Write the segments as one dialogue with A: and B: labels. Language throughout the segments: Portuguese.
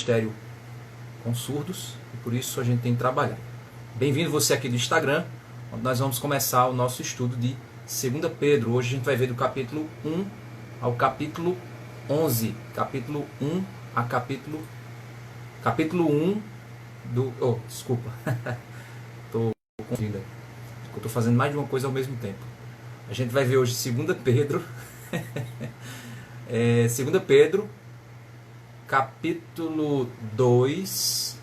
A: ministério com surdos e por isso a gente tem que trabalhar. Bem-vindo você aqui do Instagram, onde nós vamos começar o nosso estudo de 2 Pedro. Hoje a gente vai ver do capítulo 1 ao capítulo 11. Capítulo 1 a capítulo 1 do... Oh, desculpa. Estou confundindo. Estou fazendo mais de uma coisa ao mesmo tempo. A gente vai ver hoje 2 Pedro. 2 Pedro, capítulo 2,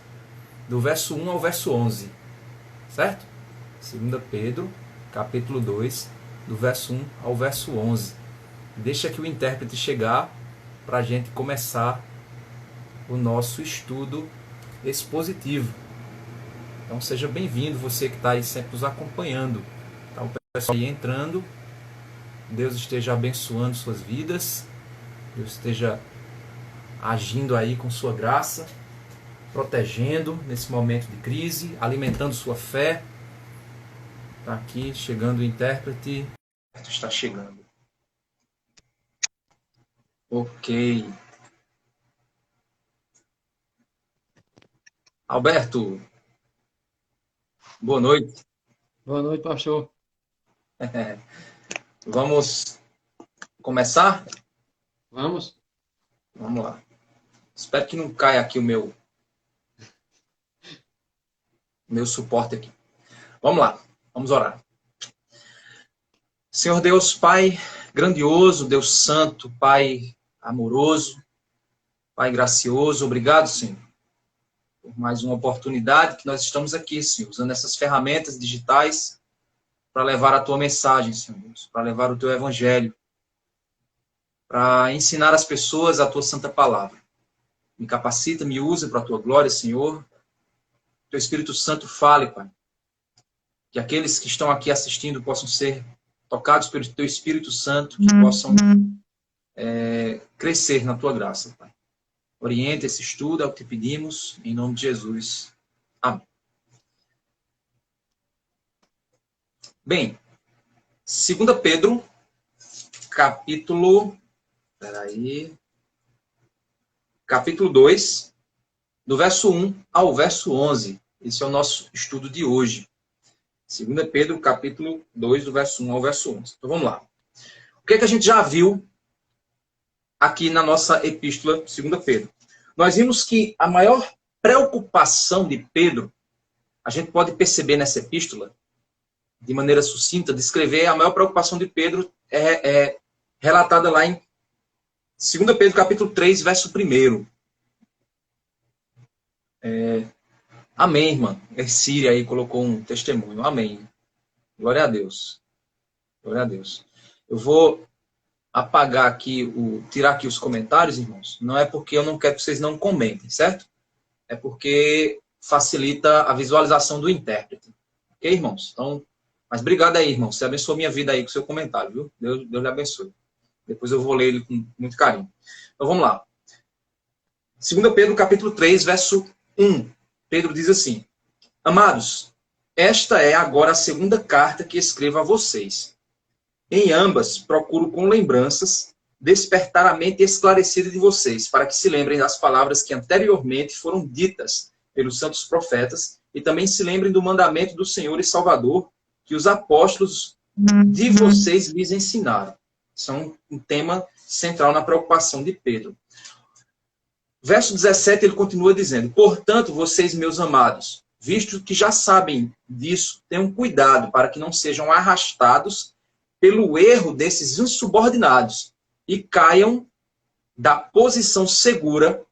A: do verso 1 ao verso 11. Certo? 2 Pedro, capítulo 2, do verso 1 ao verso 11. Deixa que o intérprete chegar para a gente começar o nosso estudo expositivo. Então seja bem-vindo, você que está aí sempre nos acompanhando. Tá, o pessoal aí entrando. Deus esteja abençoando suas vidas. Deus esteja agindo aí com sua graça, protegendo nesse momento de crise, alimentando sua fé. Está aqui chegando o intérprete. Está chegando. Ok. Alberto, boa noite.
B: Boa noite, pastor.
A: Vamos começar?
B: Vamos?
A: Vamos lá. Espero que não caia aqui o meu suporte aqui. Vamos lá. Vamos orar. Senhor Deus, Pai grandioso, Deus santo, Pai amoroso, Pai gracioso, obrigado, Senhor, por mais uma oportunidade que nós estamos aqui, Senhor, usando essas ferramentas digitais para levar a Tua mensagem, Senhor Deus, para levar o Teu Evangelho, para ensinar as pessoas a Tua santa palavra. Me capacita, me usa para a Tua glória, Senhor. Teu Espírito Santo fale, Pai. Que aqueles que estão aqui assistindo possam ser tocados pelo Teu Espírito Santo, que possam crescer na Tua graça, Pai. Orienta esse estudo, é o que te pedimos, em nome de Jesus. Amém. Bem, 2 Pedro, capítulo 2, do verso 1 ao verso 11. Esse é o nosso estudo de hoje. 2 Pedro, capítulo 2, do verso 1 ao verso 11. Então vamos lá. O que é que a gente já viu aqui na nossa epístola 2 Pedro? Nós vimos que a maior preocupação de Pedro, a gente pode perceber nessa epístola, de maneira sucinta, descrever a maior preocupação de Pedro é relatada lá em 2 Pedro, capítulo 3, verso 1. Amém, irmã. Síria aí colocou um testemunho. Amém. Glória a Deus. Glória a Deus. Eu vou apagar aqui, tirar aqui os comentários, irmãos. Não é porque eu não quero que vocês não comentem, certo? É porque facilita a visualização do intérprete. Ok, irmãos? Então, mas obrigado aí, irmão. Você abençoou minha vida aí com o seu comentário, viu? Deus lhe abençoe. Depois eu vou ler ele com muito carinho. Então vamos lá. 2 Pedro, capítulo 3, verso 1. Pedro diz assim: Amados, esta é agora a segunda carta que escrevo a vocês. Em ambas, procuro com lembranças despertar a mente esclarecida de vocês, para que se lembrem das palavras que anteriormente foram ditas pelos santos profetas e também se lembrem do mandamento do Senhor e Salvador que os apóstolos de vocês lhes ensinaram. Isso é um tema central na preocupação de Pedro. Verso 17, ele continua dizendo: Portanto, vocês, meus amados, visto que já sabem disso, tenham cuidado para que não sejam arrastados pelo erro desses insubordinados e caiam da posição segura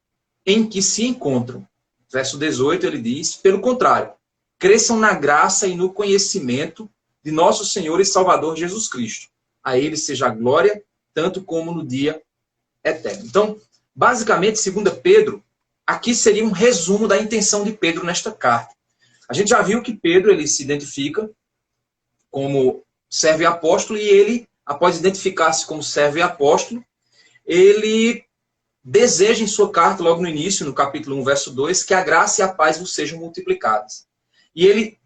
A: em que se encontram. Verso 18, ele diz: Pelo contrário, cresçam na graça e no conhecimento de nosso Senhor e Salvador Jesus Cristo. A ele seja a glória, tanto como no dia eterno. Então, basicamente, 2 Pedro, aqui seria um resumo da intenção de Pedro nesta carta. A gente já viu que Pedro, ele se identifica como servo e apóstolo, e ele, após identificar-se como servo e apóstolo, ele deseja em sua carta, logo no início, no capítulo 1, verso 2, que a graça e a paz vos sejam multiplicadas. E ele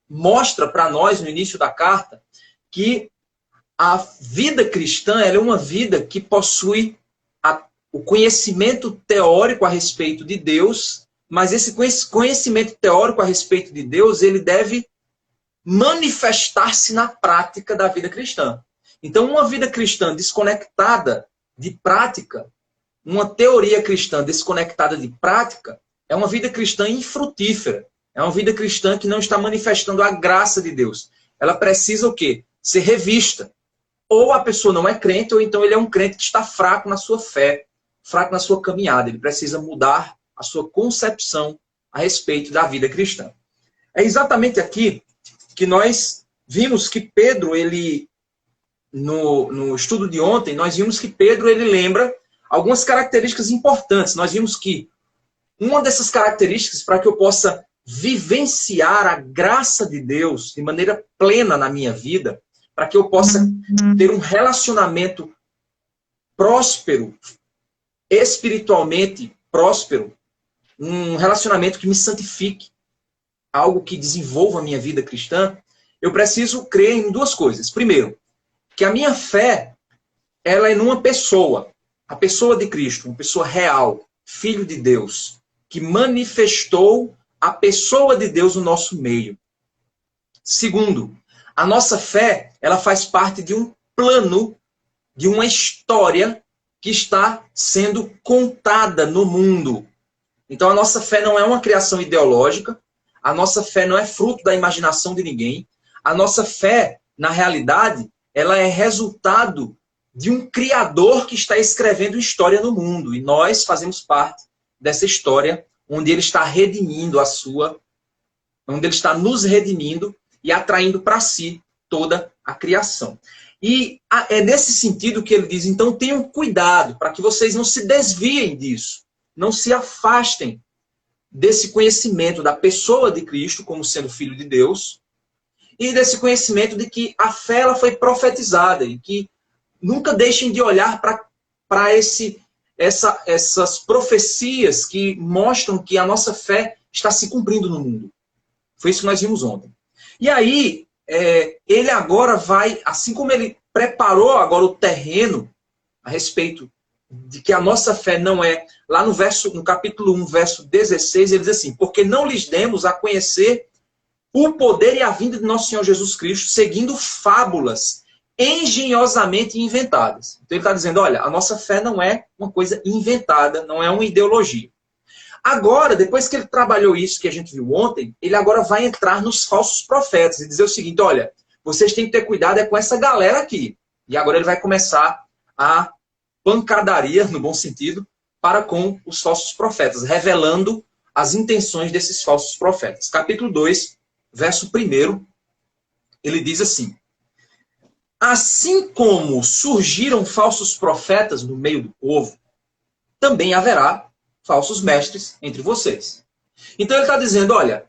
A: mostra para nós, no início da carta, que a vida cristã ela é uma vida que possui o conhecimento teórico a respeito de Deus, mas esse conhecimento teórico a respeito de Deus, ele deve manifestar-se na prática da vida cristã. Então, uma vida cristã desconectada de prática, uma teoria cristã desconectada de prática, é uma vida cristã infrutífera. É uma vida cristã que não está manifestando a graça de Deus. Ela precisa o quê? Ser revista. Ou a pessoa não é crente, ou então ele é um crente que está fraco na sua fé, fraco na sua caminhada. Ele precisa mudar a sua concepção a respeito da vida cristã. É exatamente aqui que nós vimos que Pedro, ele, no estudo de ontem, nós vimos que Pedro, ele lembra algumas características importantes. Nós vimos que uma dessas características, para que eu possa vivenciar a graça de Deus de maneira plena na minha vida, para que eu possa ter um relacionamento próspero, espiritualmente próspero, um relacionamento que me santifique, algo que desenvolva a minha vida cristã, eu preciso crer em duas coisas. Primeiro, que a minha fé, ela é numa pessoa, a pessoa de Cristo, uma pessoa real, Filho de Deus, que manifestou a pessoa de Deus no nosso meio. Segundo, a nossa fé, ela faz parte de um plano, de uma história que está sendo contada no mundo. Então a nossa fé não é uma criação ideológica, a nossa fé não é fruto da imaginação de ninguém, a nossa fé, na realidade, ela é resultado de um Criador que está escrevendo história no mundo, e nós fazemos parte dessa história onde ele está redimindo onde ele está nos redimindo e atraindo para si toda a criação. E é nesse sentido que ele diz, então tenham cuidado para que vocês não se desviem disso, não se afastem desse conhecimento da pessoa de Cristo como sendo Filho de Deus e desse conhecimento de que a fé ela foi profetizada e que nunca deixem de olhar para essas profecias que mostram que a nossa fé está se cumprindo no mundo. Foi isso que nós vimos ontem. E aí, ele agora vai, assim como ele preparou agora o terreno a respeito de que a nossa fé não é, lá no capítulo 1, verso 16, ele diz assim, porque não lhes demos a conhecer o poder e a vinda de nosso Senhor Jesus Cristo, seguindo fábulas engenhosamente inventadas. Então ele está dizendo, olha, a nossa fé não é uma coisa inventada, não é uma ideologia. Agora, depois que ele trabalhou isso que a gente viu ontem, ele agora vai entrar nos falsos profetas e dizer o seguinte, olha, vocês têm que ter cuidado com essa galera aqui. E agora ele vai começar a pancadaria, no bom sentido, para com os falsos profetas, revelando as intenções desses falsos profetas. Capítulo 2, verso 1, ele diz assim, assim como surgiram falsos profetas no meio do povo, também haverá falsos mestres entre vocês. Então ele está dizendo, olha,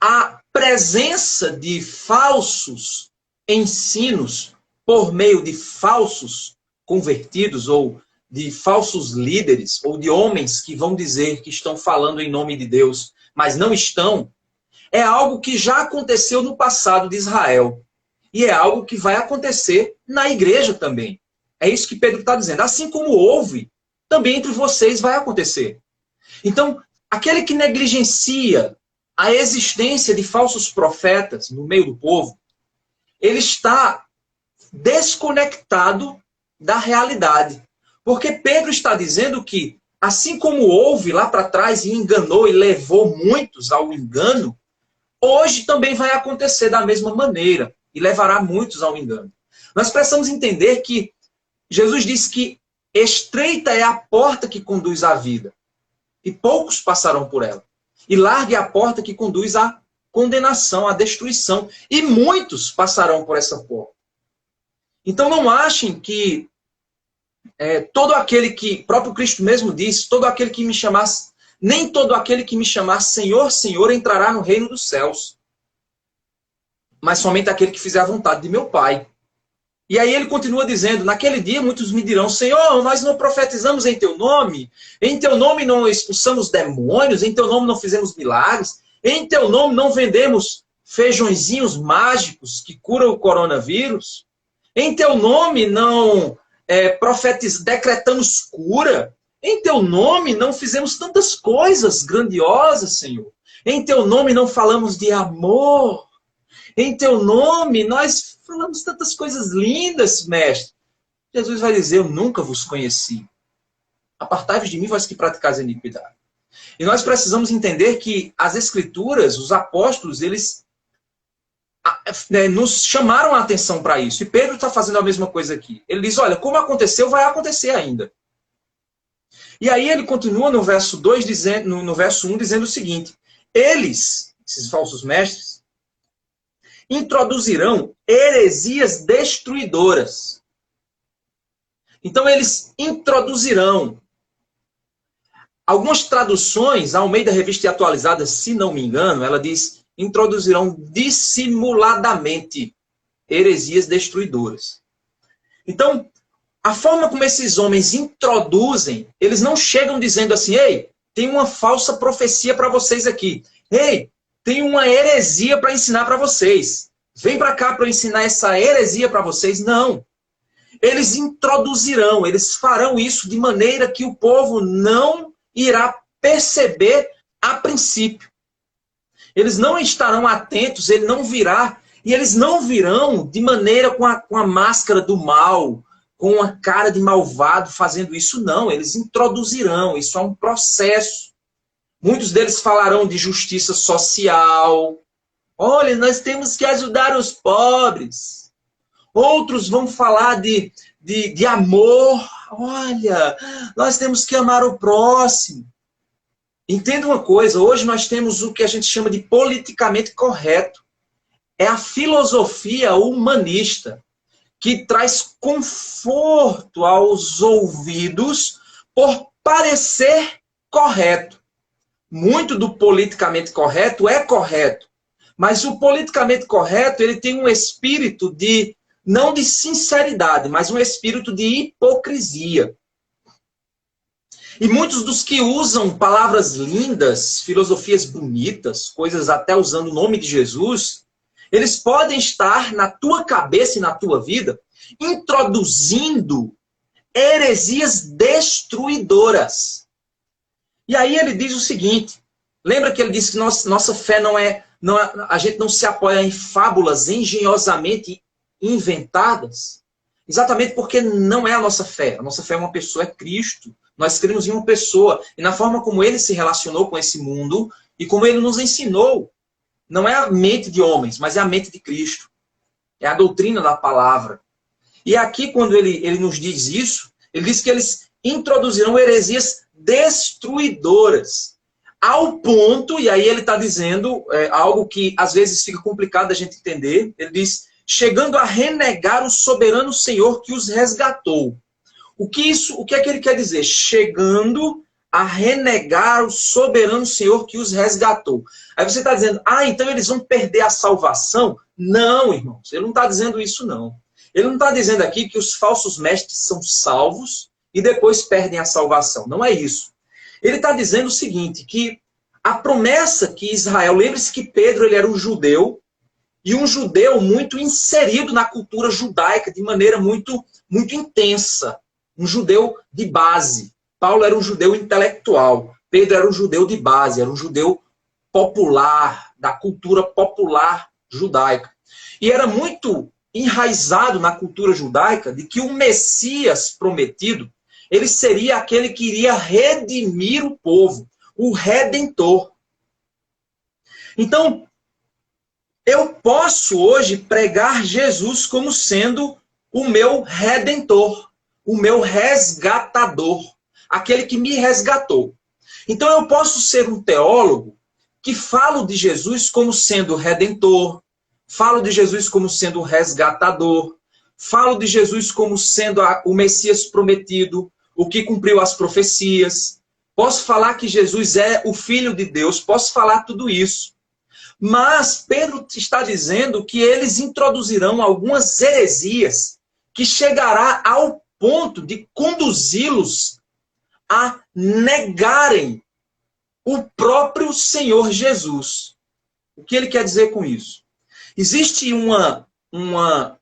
A: a presença de falsos ensinos por meio de falsos convertidos ou de falsos líderes ou de homens que vão dizer que estão falando em nome de Deus, mas não estão, é algo que já aconteceu no passado de Israel. E é algo que vai acontecer na igreja também. É isso que Pedro está dizendo. Assim como houve, também entre vocês vai acontecer. Então, aquele que negligencia a existência de falsos profetas no meio do povo, ele está desconectado da realidade. Porque Pedro está dizendo que, assim como houve lá para trás e enganou e levou muitos ao engano, hoje também vai acontecer da mesma maneira e levará muitos ao engano. Nós precisamos entender que Jesus disse que estreita é a porta que conduz à vida e poucos passarão por ela. E larga é a porta que conduz à condenação, à destruição. E muitos passarão por essa porta. Então não achem que todo aquele que, próprio Cristo mesmo disse, todo aquele que me chamasse, nem todo aquele que me chamar Senhor, Senhor, entrará no reino dos céus. Mas somente aquele que fizer a vontade de meu Pai. E aí ele continua dizendo, naquele dia muitos me dirão, Senhor, nós não profetizamos em teu nome não expulsamos demônios, em teu nome não fizemos milagres, em teu nome não vendemos feijõezinhos mágicos que curam o coronavírus, em teu nome não decretamos cura. Em teu nome não fizemos tantas coisas grandiosas, Senhor. Em teu nome não falamos de amor. Em teu nome nós falamos tantas coisas lindas, mestre. Jesus vai dizer, eu nunca vos conheci. Apartai-vos de mim, vós que praticais a iniquidade. E nós precisamos entender que as Escrituras, os apóstolos, eles nos chamaram a atenção para isso. E Pedro está fazendo a mesma coisa aqui. Ele diz, olha, como aconteceu, vai acontecer ainda. E aí ele continua no verso 2, no verso 1, dizendo o seguinte, eles, esses falsos mestres, introduzirão heresias destruidoras. Então eles introduzirão. Algumas traduções, a Almeida Revista e Atualizada, se não me engano, ela diz, introduzirão dissimuladamente heresias destruidoras. Então, a forma como esses homens introduzem, eles não chegam dizendo assim, ei, tem uma falsa profecia para vocês aqui. Ei, tem uma heresia para ensinar para vocês. Vem para cá para eu ensinar essa heresia para vocês. Não. Eles introduzirão, eles farão isso de maneira que o povo não irá perceber a princípio. Eles não estarão atentos, ele não virá, e eles não virão de maneira com a máscara do mal, com a cara de malvado fazendo isso, não. Eles introduzirão, isso é um processo. Muitos deles falarão de justiça social. Olha, nós temos que ajudar os pobres. Outros vão falar de amor. Olha, nós temos que amar o próximo. Entenda uma coisa, hoje nós temos o que a gente chama de politicamente correto. É a filosofia humanista que traz conforto aos ouvidos por parecer correto. Muito do politicamente correto é correto, mas o politicamente correto ele tem um espírito de, não de sinceridade, mas um espírito de hipocrisia. E muitos dos que usam palavras lindas, filosofias bonitas, coisas até usando o nome de Jesus, eles podem estar na tua cabeça e na tua vida introduzindo heresias destruidoras. E aí ele diz o seguinte, lembra que ele disse que nossa fé a gente não se apoia em fábulas engenhosamente inventadas? Exatamente porque não é a nossa fé. A nossa fé é uma pessoa, é Cristo. Nós cremos em uma pessoa. E na forma como ele se relacionou com esse mundo e como ele nos ensinou. Não é a mente de homens, mas é a mente de Cristo. É a doutrina da palavra. E aqui, quando ele nos diz isso, ele diz que eles introduzirão heresias destruidoras. Ao ponto, e aí ele está dizendo algo que às vezes fica complicado a gente entender, ele diz, chegando a renegar o soberano Senhor que os resgatou. O que é que ele quer dizer? Chegando a renegar o soberano Senhor que os resgatou. Aí você está dizendo, então eles vão perder a salvação? Não, irmãos, ele não está dizendo isso, não. Ele não está dizendo aqui que os falsos mestres são salvos e depois perdem a salvação. Não é isso. Ele está dizendo o seguinte, que a promessa que Israel, lembre-se que Pedro ele era um judeu, e um judeu muito inserido na cultura judaica de maneira muito, muito intensa. Um judeu de base. Paulo era um judeu intelectual. Pedro era um judeu de base, era um judeu popular, da cultura popular judaica. E era muito enraizado na cultura judaica de que o Messias prometido, ele seria aquele que iria redimir o povo, o Redentor. Então, eu posso hoje pregar Jesus como sendo o meu Redentor, o meu resgatador, aquele que me resgatou. Então eu posso ser um teólogo que falo de Jesus como sendo Redentor, falo de Jesus como sendo o resgatador, falo de Jesus como sendo o Messias prometido, o que cumpriu as profecias. Posso falar que Jesus é o Filho de Deus, posso falar tudo isso. Mas Pedro está dizendo que eles introduzirão algumas heresias que chegará ao ponto de conduzi-los a negarem o próprio Senhor Jesus. O que ele quer dizer com isso? Existe uma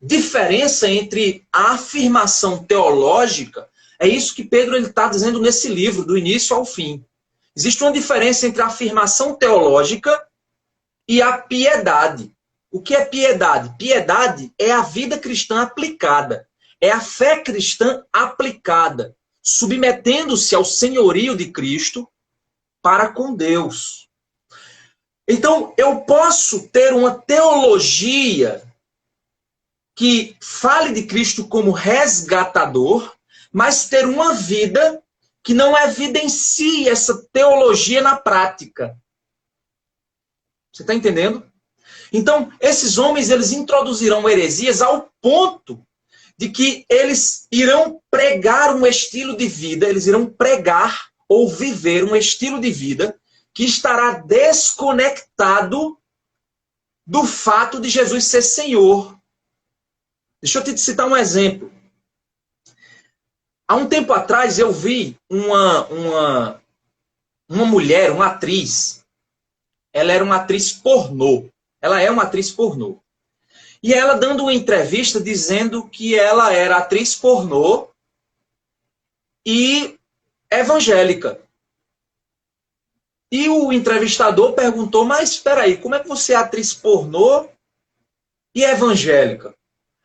A: diferença entre a afirmação teológica, é isso que Pedro está dizendo nesse livro, do início ao fim. Existe uma diferença entre a afirmação teológica e a piedade. O que é piedade? Piedade é a vida cristã aplicada. É a fé cristã aplicada, submetendo-se ao senhorio de Cristo para com Deus. Então, eu posso ter uma teologia que fale de Cristo como resgatador, mas ter uma vida que não evidencie essa teologia na prática. Você está entendendo? Então, esses homens, eles introduzirão heresias ao ponto de que eles irão pregar um estilo de vida, eles irão pregar ou viver um estilo de vida que estará desconectado do fato de Jesus ser Senhor. Deixa eu te citar um exemplo. Há um tempo atrás eu vi uma mulher, uma atriz. Ela era uma atriz pornô. Ela é uma atriz pornô. E ela dando uma entrevista dizendo que ela era atriz pornô e evangélica. E o entrevistador perguntou, mas espera aí, como é que você é atriz pornô e evangélica?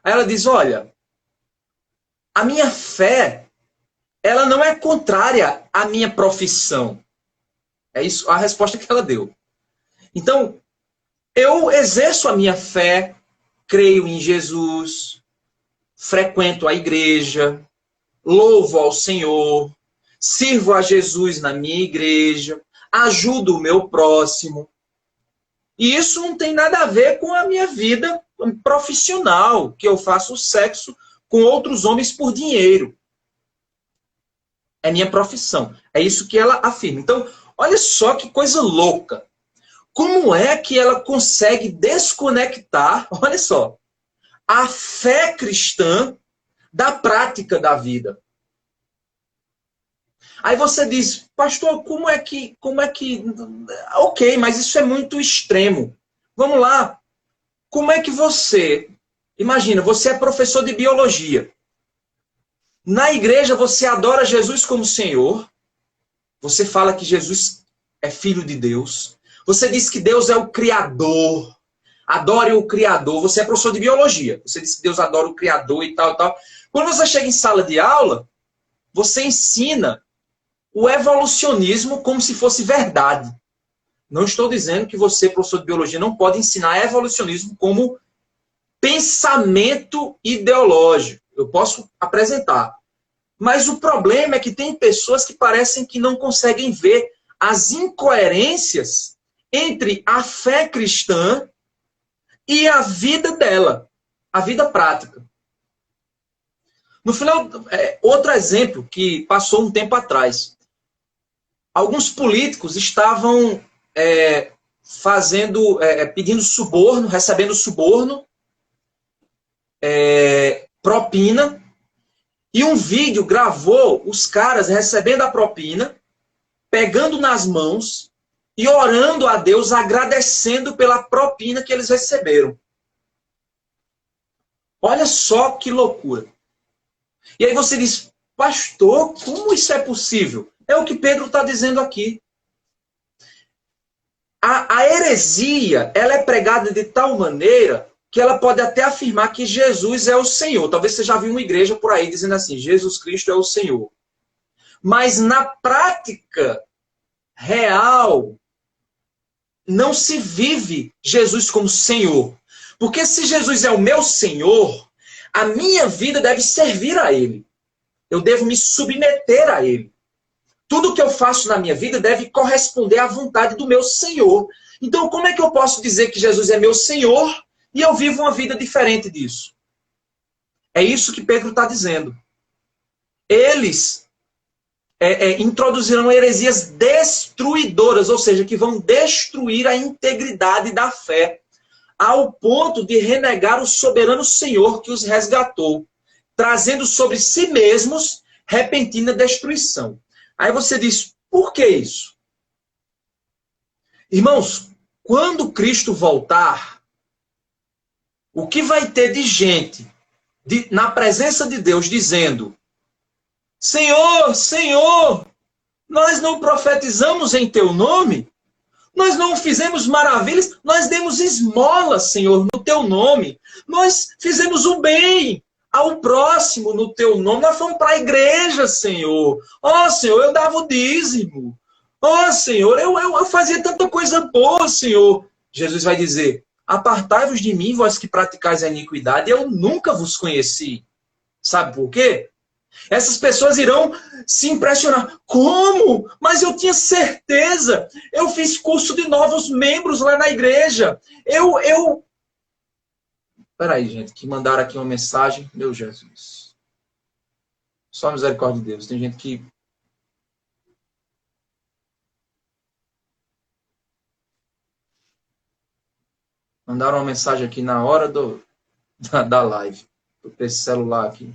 A: Aí ela diz, olha, a minha fé, ela não é contrária à minha profissão. É isso a resposta que ela deu. Então, eu exerço a minha fé, creio em Jesus, frequento a igreja, louvo ao Senhor, sirvo a Jesus na minha igreja, ajudo o meu próximo. E isso não tem nada a ver com a minha vida profissional, que eu faço sexo com outros homens por dinheiro. É minha profissão. É isso que ela afirma. Então, olha só que coisa louca. Como é que ela consegue desconectar, olha só, a fé cristã da prática da vida? Aí você diz, pastor, como é que... Ok, mas isso é muito extremo. Vamos lá. Como é que você... Imagina, você é professor de biologia. Na igreja você adora Jesus como Senhor. Você fala que Jesus é filho de Deus. Você diz que Deus é o Criador. Adore o Criador. Você é professor de biologia. Você diz que Deus adora o Criador e tal, e tal. Quando você chega em sala de aula, você ensina o evolucionismo como se fosse verdade. Não estou dizendo que você, professor de biologia, não pode ensinar evolucionismo como pensamento ideológico. Eu posso apresentar. Mas o problema é que tem pessoas que parecem que não conseguem ver as incoerências entre a fé cristã e a vida dela, a vida prática. No final, outro exemplo que passou um tempo atrás. Alguns políticos estavam pedindo suborno, recebendo suborno, propina, e um vídeo gravou os caras recebendo a propina, pegando nas mãos e orando a Deus, agradecendo pela propina que eles receberam. Olha só que loucura. E aí você diz, pastor, como isso é possível? É o que Pedro está dizendo aqui. A heresia, ela é pregada de tal maneira que ela pode até afirmar que Jesus é o Senhor. Talvez você já viu uma igreja por aí dizendo assim, Jesus Cristo é o Senhor. Mas na prática real, não se vive Jesus como Senhor. Porque se Jesus é o meu Senhor, a minha vida deve servir a Ele. Eu devo me submeter a Ele. Tudo que eu faço na minha vida deve corresponder à vontade do meu Senhor. Então, como é que eu posso dizer que Jesus é meu Senhor e eu vivo uma vida diferente disso? É isso que Pedro está dizendo. Eles introduzirão heresias destruidoras, ou seja, que vão destruir a integridade da fé, ao ponto de renegar o soberano Senhor que os resgatou, trazendo sobre si mesmos repentina destruição. Aí você diz, por que isso? Irmãos, quando Cristo voltar, O que vai ter de gente na presença de Deus dizendo: Senhor, Senhor, nós não profetizamos em teu nome? Nós não fizemos maravilhas? Nós demos esmolas, Senhor, no teu nome. Nós fizemos o bem ao próximo no teu nome. Nós fomos para a igreja, Senhor. Ó, Senhor, eu dava o dízimo. Ó, Senhor, eu fazia tanta coisa boa, Senhor. Jesus vai dizer: apartai-vos de mim, vós que praticais a iniquidade, eu nunca vos conheci. Sabe por quê? Essas pessoas irão se impressionar. Como? Mas eu tinha certeza. Eu fiz curso de novos membros lá na igreja. Peraí, gente, que mandaram aqui uma mensagem. Meu Jesus. Só a misericórdia de Deus. Tem gente que... Mandaram uma mensagem aqui na hora da live. Esse celular aqui.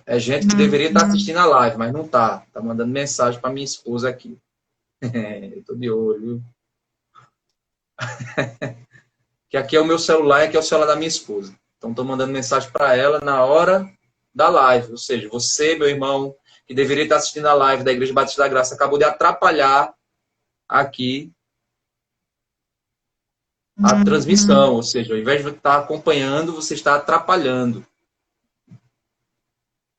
A: É gente que deveria estar assistindo a live, mas não está. Está mandando mensagem para minha esposa aqui. Eu tô de olho, viu? Que aqui é o meu celular e aqui é o celular da minha esposa. Então, estou mandando mensagem para ela na hora da live. Ou seja, você, meu irmão, que deveria estar assistindo a live da Igreja Batista da Graça, acabou de atrapalhar aqui a transmissão. Ou seja, ao invés de estar acompanhando, você está atrapalhando.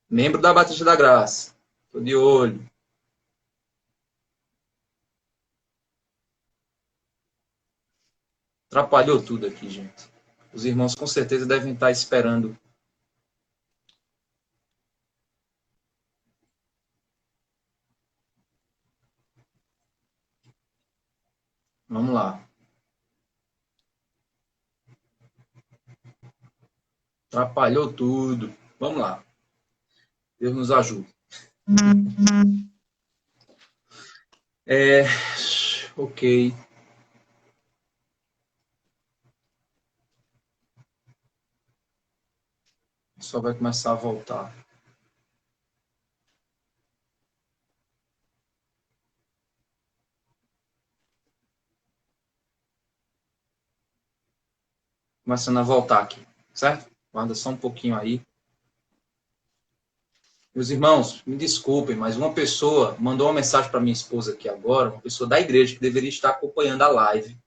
A: Membro da Batista da Graça. Estou de olho. Atrapalhou tudo aqui, gente. Os irmãos com certeza devem estar esperando. Vamos lá. Atrapalhou tudo. Vamos lá. Deus nos ajude. Ok. Só vai começar a voltar. Começando a voltar aqui, certo? Guarda só um pouquinho aí. Meus irmãos, me desculpem, mas uma pessoa mandou uma mensagem para minha esposa aqui agora, uma pessoa da igreja que deveria estar acompanhando a live,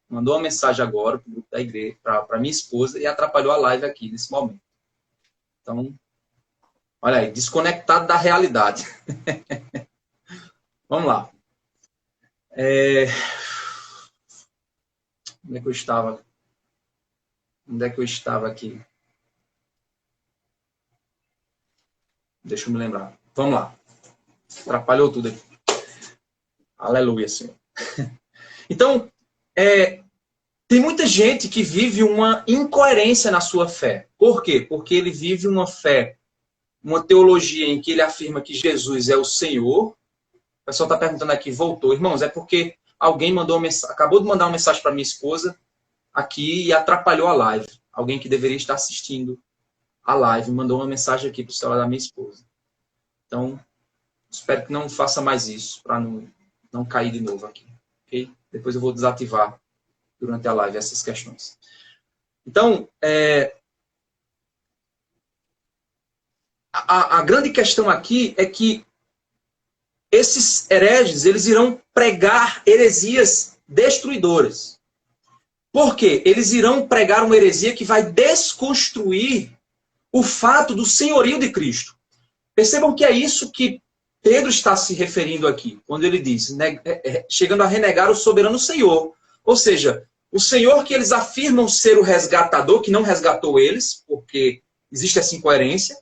A: mandou uma mensagem agora para o grupo da igreja, para minha esposa, e atrapalhou a live aqui nesse momento. Então, olha aí, desconectado da realidade. Vamos lá. Onde é que eu estava? Onde é que eu estava aqui? Deixa eu me lembrar. Vamos lá. Atrapalhou tudo aqui. Aleluia, Senhor. Então, tem muita gente que vive uma incoerência na sua fé. Por quê? Porque ele vive uma fé, uma teologia em que ele afirma que Jesus é o Senhor. O pessoal está perguntando aqui, voltou. Irmãos, é porque alguém mandou uma mensagem, acabou de mandar uma mensagem para minha esposa aqui e atrapalhou a live. Alguém que deveria estar assistindo a live mandou uma mensagem aqui para o celular da minha esposa. Então, espero que não faça mais isso, para não cair de novo aqui. Okay? Depois eu vou desativar durante a live essas questões. Então, a grande questão aqui é que esses hereges, eles irão pregar heresias destruidoras. Por quê? Eles irão pregar uma heresia que vai desconstruir o fato do senhorio de Cristo. Percebam que é isso que Pedro está se referindo aqui, quando ele diz, chegando a renegar o soberano Senhor. Ou seja, o Senhor que eles afirmam ser o resgatador, que não resgatou eles, porque existe essa incoerência,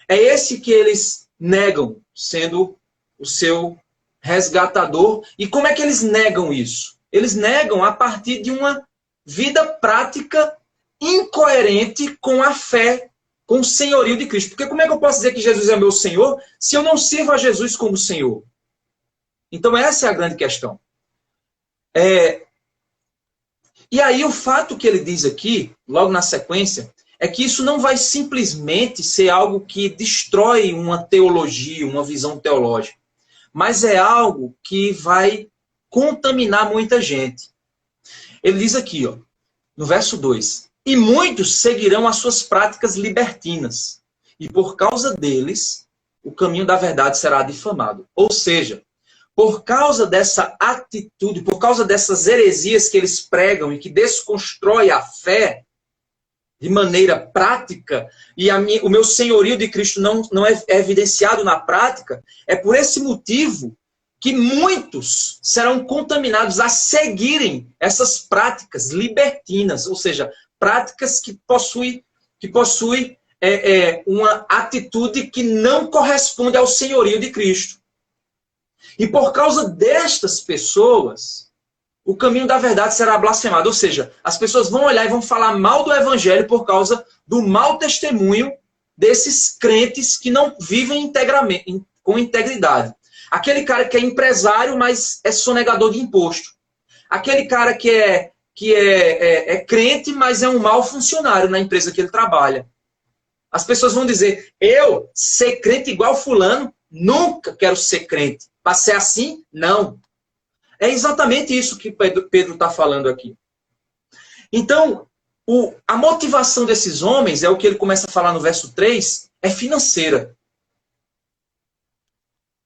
A: é esse que eles negam sendo o seu resgatador. E como é que eles negam isso? Eles negam a partir de uma vida prática incoerente com a fé, com o senhorio de Cristo. Porque como é que eu posso dizer que Jesus é meu Senhor se eu não sirvo a Jesus como Senhor? Então essa é a grande questão. E aí o fato que ele diz aqui, logo na sequência, é que isso não vai simplesmente ser algo que destrói uma teologia, uma visão teológica, mas é algo que vai contaminar muita gente. Ele diz aqui, ó, no verso 2, e muitos seguirão as suas práticas libertinas, e por causa deles, o caminho da verdade será difamado. Ou seja, por causa dessa atitude, por causa dessas heresias que eles pregam e que desconstrói a fé de maneira prática, e o meu senhorio de Cristo não é evidenciado na prática, é por esse motivo que muitos serão contaminados a seguirem essas práticas libertinas, ou seja, práticas que possuem uma atitude que não corresponde ao senhorio de Cristo. E por causa destas pessoas, o caminho da verdade será blasfemado. Ou seja, as pessoas vão olhar e vão falar mal do evangelho por causa do mau testemunho desses crentes que não vivem com integridade. Aquele cara que é empresário, mas é sonegador de imposto. Aquele cara que é crente, mas é um mau funcionário na empresa que ele trabalha. As pessoas vão dizer, eu ser crente igual fulano, nunca quero ser crente. Para ser assim, não. É exatamente isso que Pedro está falando aqui. Então, a motivação desses homens, é o que ele começa a falar no verso 3, é financeira.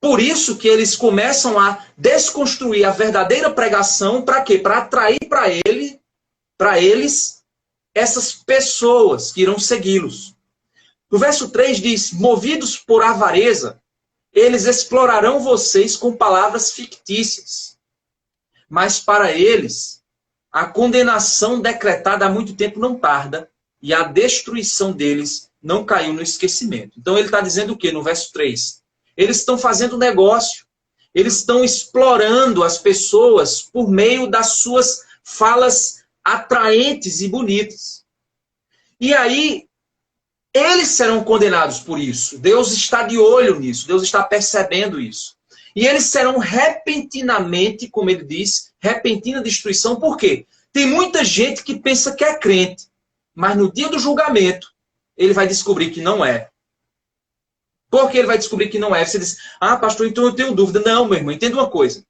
A: Por isso que eles começam a desconstruir a verdadeira pregação, para quê? Para atrair para eles essas pessoas que irão segui-los. No verso 3 diz, movidos por avareza, eles explorarão vocês com palavras fictícias. Mas para eles, a condenação decretada há muito tempo não tarda e a destruição deles não caiu no esquecimento. Então ele está dizendo o quê no verso 3? Eles estão fazendo negócio. Eles estão explorando as pessoas por meio das suas falas atraentes e bonitas. E aí, eles serão condenados por isso. Deus está de olho nisso. Deus está percebendo isso. E eles serão repentinamente, como ele diz, repentina destruição. Por quê? Tem muita gente que pensa que é crente, mas no dia do julgamento, ele vai descobrir que não é. Por que ele vai descobrir que não é? Você diz, pastor, então eu tenho dúvida. Não, meu irmão, entenda uma coisa.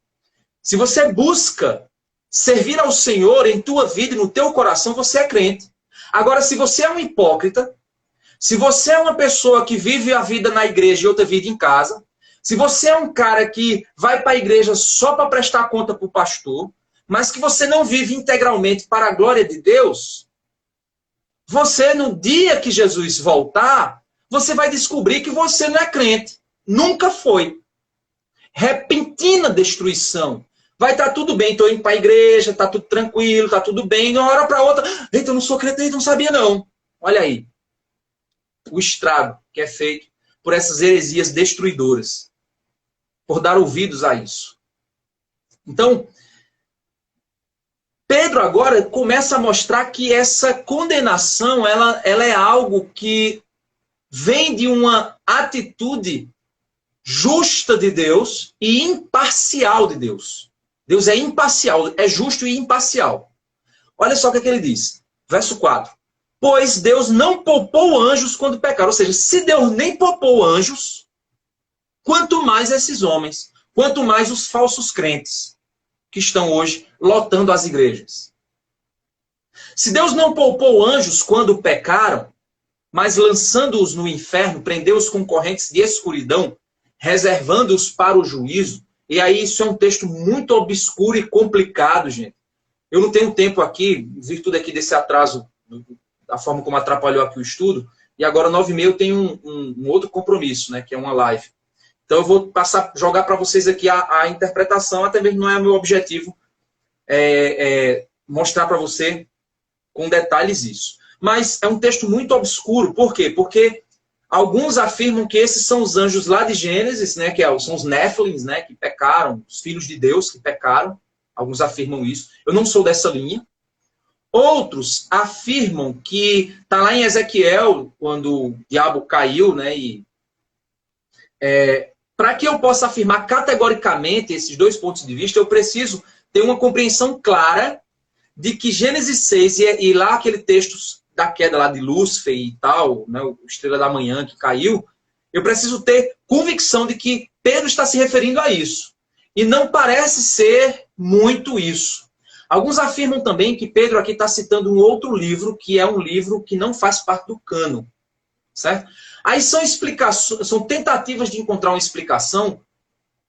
A: Se você busca servir ao Senhor em tua vida e no teu coração, você é crente. Agora, se você é um hipócrita, se você é uma pessoa que vive a vida na igreja e outra vida em casa, se você é um cara que vai para a igreja só para prestar conta para o pastor, mas que você não vive integralmente para a glória de Deus, você, no dia que Jesus voltar, você vai descobrir que você não é crente. Nunca foi. Repentina destruição. Vai estar tudo bem, estou indo para a igreja, está tudo tranquilo, está tudo bem. De uma hora para outra, eita, eu não sou crente, não sabia não. Olha aí. O estrago que é feito por essas heresias destruidoras. Por dar ouvidos a isso. Então, Pedro agora começa a mostrar que essa condenação, ela é algo que vem de uma atitude justa de Deus e imparcial de Deus. Deus é imparcial, é justo e imparcial. Olha só o que ele diz. Verso 4. Pois Deus não poupou anjos quando pecaram. Ou seja, se Deus nem poupou anjos, quanto mais esses homens, quanto mais os falsos crentes que estão hoje lotando as igrejas. Se Deus não poupou anjos quando pecaram, mas lançando-os no inferno, prendeu-os com correntes de escuridão, reservando-os para o juízo. E aí isso é um texto muito obscuro e complicado, gente. Eu não tenho tempo aqui, em virtude aqui desse atraso, da forma como atrapalhou aqui o estudo, e agora 9h30 eu tenho um outro compromisso, né, que é uma live. Então eu vou jogar para vocês aqui a interpretação, até mesmo não é meu objetivo mostrar para você com detalhes isso. Mas é um texto muito obscuro. Por quê? Porque alguns afirmam que esses são os anjos lá de Gênesis, né, que são os Néfilins, né, que pecaram, os filhos de Deus que pecaram. Alguns afirmam isso. Eu não sou dessa linha. Outros afirmam que está lá em Ezequiel, quando o diabo caiu, né, para que eu possa afirmar categoricamente esses dois pontos de vista, eu preciso ter uma compreensão clara de que Gênesis 6 e lá aquele texto da queda lá de Lúcifer e tal, né, o Estrela da Manhã que caiu, eu preciso ter convicção de que Pedro está se referindo a isso. E não parece ser muito isso. Alguns afirmam também que Pedro aqui está citando um outro livro, que é um livro que não faz parte do cânon, certo? Aí são explicações, são tentativas de encontrar uma explicação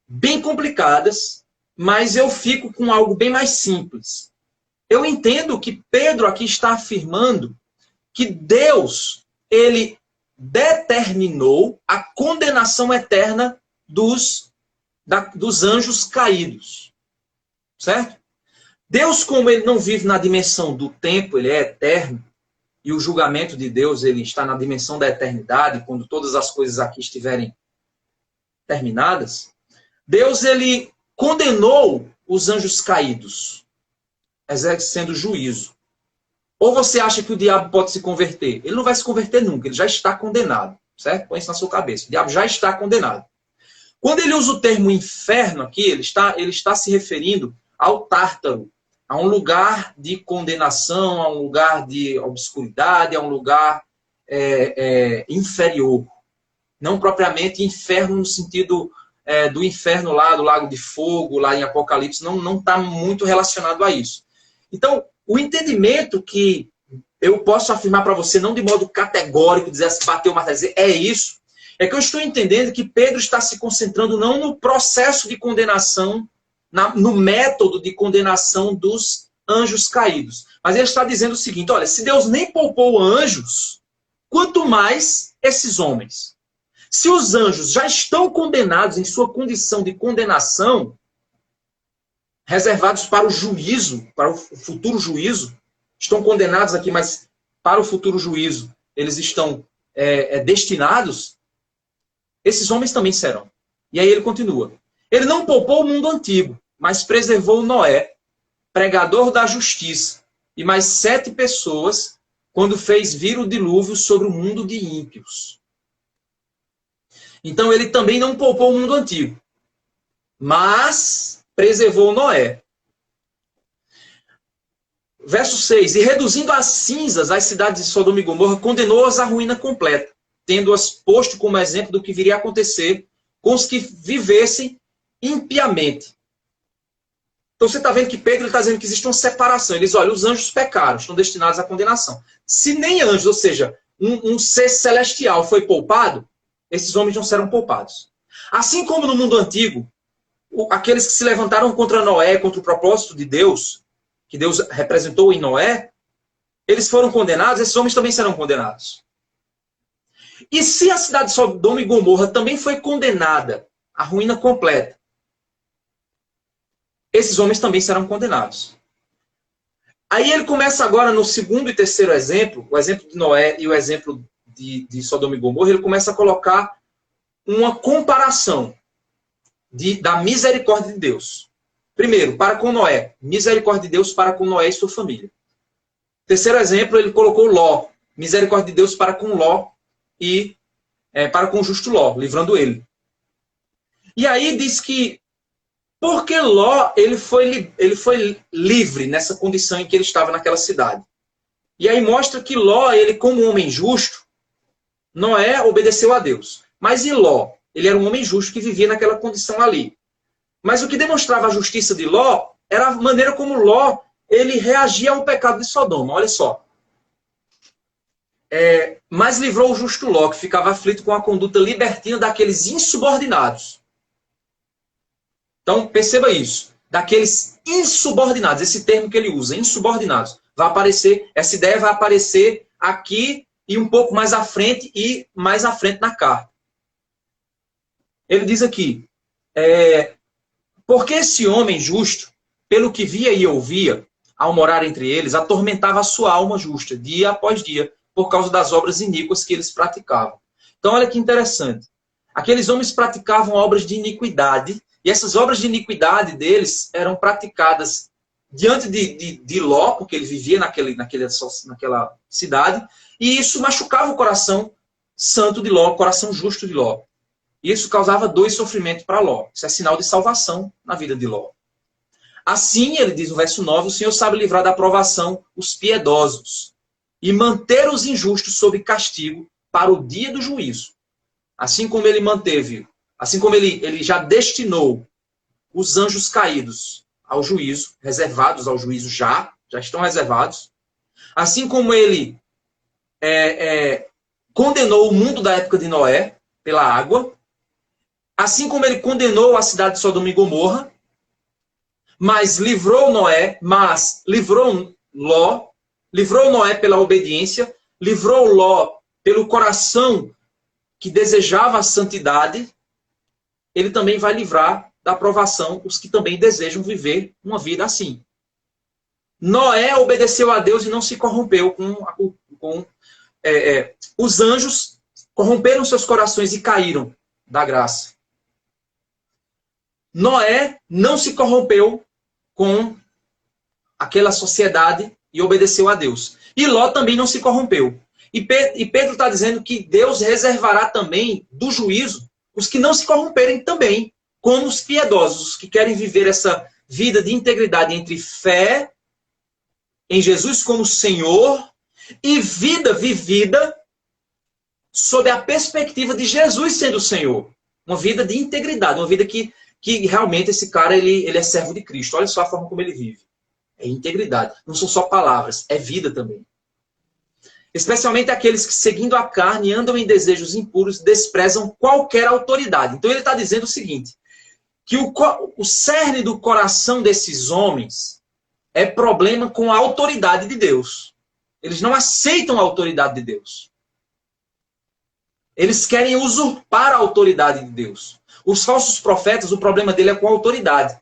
A: bem complicadas, mas eu fico com algo bem mais simples. Eu entendo que Pedro aqui está afirmando que Deus, ele determinou a condenação eterna dos anjos caídos, certo? Deus, como ele não vive na dimensão do tempo, ele é eterno, e o julgamento de Deus ele está na dimensão da eternidade, quando todas as coisas aqui estiverem terminadas, Deus ele condenou os anjos caídos, exercendo juízo. Ou você acha que o diabo pode se converter? Ele não vai se converter nunca, ele já está condenado, certo? Põe isso na sua cabeça. O diabo já está condenado. Quando ele usa o termo inferno aqui, ele está se referindo ao Tártaro, a um lugar de condenação, a um lugar de obscuridade, a um lugar inferior. Não propriamente inferno no sentido do inferno lá, do Lago de Fogo, lá em Apocalipse, não está muito relacionado a isso. Então, o entendimento que eu posso afirmar para você, não de modo categórico, dizer assim, bater o martelo, dizer é isso, é que eu estou entendendo que Pedro está se concentrando não no processo de condenação, no método de condenação dos anjos caídos. Mas ele está dizendo o seguinte, olha, se Deus nem poupou anjos, quanto mais esses homens. Se os anjos já estão condenados em sua condição de condenação, reservados para o juízo, para o futuro juízo, estão condenados aqui, mas para o futuro juízo, eles estão destinados, esses homens também serão. E aí ele continua. Ele não poupou o mundo antigo, mas preservou Noé, pregador da justiça, e mais 7 pessoas, quando fez vir o dilúvio sobre o mundo de ímpios. Então ele também não poupou o mundo antigo, mas preservou Noé. Verso 6. E reduzindo as cinzas as cidades de Sodoma e Gomorra, condenou-as à ruína completa, tendo-as posto como exemplo do que viria a acontecer com os que vivessem impiamente. Então você está vendo que Pedro está dizendo que existe uma separação. Ele diz, olha, os anjos pecaram, estão destinados à condenação. Se nem anjos, ou seja, um ser celestial foi poupado, esses homens não serão poupados. Assim como no mundo antigo, aqueles que se levantaram contra Noé, contra o propósito de Deus, que Deus representou em Noé, eles foram condenados, esses homens também serão condenados. E se a cidade de Sodoma e Gomorra também foi condenada à ruína completa, esses homens também serão condenados. Aí ele começa agora no segundo e terceiro exemplo, o exemplo de Noé e o exemplo de Sodoma e Gomorra, ele começa a colocar uma comparação da misericórdia de Deus. Primeiro, para com Noé, misericórdia de Deus para com Noé e sua família. Terceiro exemplo, ele colocou Ló, misericórdia de Deus para com Ló e para com o justo Ló, livrando ele. E aí diz que porque Ló ele foi livre nessa condição em que ele estava naquela cidade. E aí mostra que Ló, ele como um homem justo, Noé obedeceu a Deus. Mas e Ló? Ele era um homem justo que vivia naquela condição ali. Mas o que demonstrava a justiça de Ló era a maneira como Ló ele reagia ao pecado de Sodoma. Olha só. Mas livrou o justo Ló, que ficava aflito com a conduta libertina daqueles insubordinados. Então, perceba isso. Daqueles insubordinados, esse termo que ele usa, insubordinados. Vai aparecer, essa ideia vai aparecer aqui e um pouco mais à frente e mais à frente na carta. Ele diz aqui, porque esse homem justo, pelo que via e ouvia, ao morar entre eles, atormentava a sua alma justa, dia após dia, por causa das obras iníquas que eles praticavam. Então, olha que interessante. Aqueles homens praticavam obras de iniquidade, e essas obras de iniquidade deles eram praticadas diante de Ló, porque ele vivia naquela cidade, e isso machucava o coração santo de Ló, o coração justo de Ló. E isso causava dor e sofrimento para Ló. Isso é sinal de salvação na vida de Ló. Assim, ele diz no verso 9, o Senhor sabe livrar da provação os piedosos e manter os injustos sob castigo para o dia do juízo. Assim como ele manteve, assim como ele já destinou os anjos caídos ao juízo, reservados ao juízo já estão reservados. Assim como ele condenou o mundo da época de Noé pela água, assim como ele condenou a cidade de Sodoma e Gomorra, mas livrou Noé, livrou Noé pela obediência, livrou Ló pelo coração que desejava a santidade, ele também vai livrar da provação os que também desejam viver uma vida assim. Noé obedeceu a Deus e não se corrompeu os anjos corromperam seus corações e caíram da graça. Noé não se corrompeu com aquela sociedade e obedeceu a Deus. E Ló também não se corrompeu. E Pedro está dizendo que Deus reservará também do juízo os que não se corromperem também, como os piedosos, os que querem viver essa vida de integridade entre fé em Jesus como Senhor e vida vivida sob a perspectiva de Jesus sendo o Senhor. Uma vida de integridade, uma vida que realmente esse cara ele é servo de Cristo. Olha só a forma como ele vive. É integridade. Não são só palavras, é vida também. Especialmente aqueles que, seguindo a carne, andam em desejos impuros, desprezam qualquer autoridade. Então ele está dizendo o seguinte, que o cerne do coração desses homens é problema com a autoridade de Deus. Eles não aceitam a autoridade de Deus. Eles querem usurpar a autoridade de Deus. Os falsos profetas, o problema dele é com a autoridade.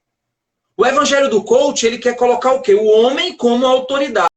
A: O evangelho do coach, ele quer colocar o quê? O homem como autoridade.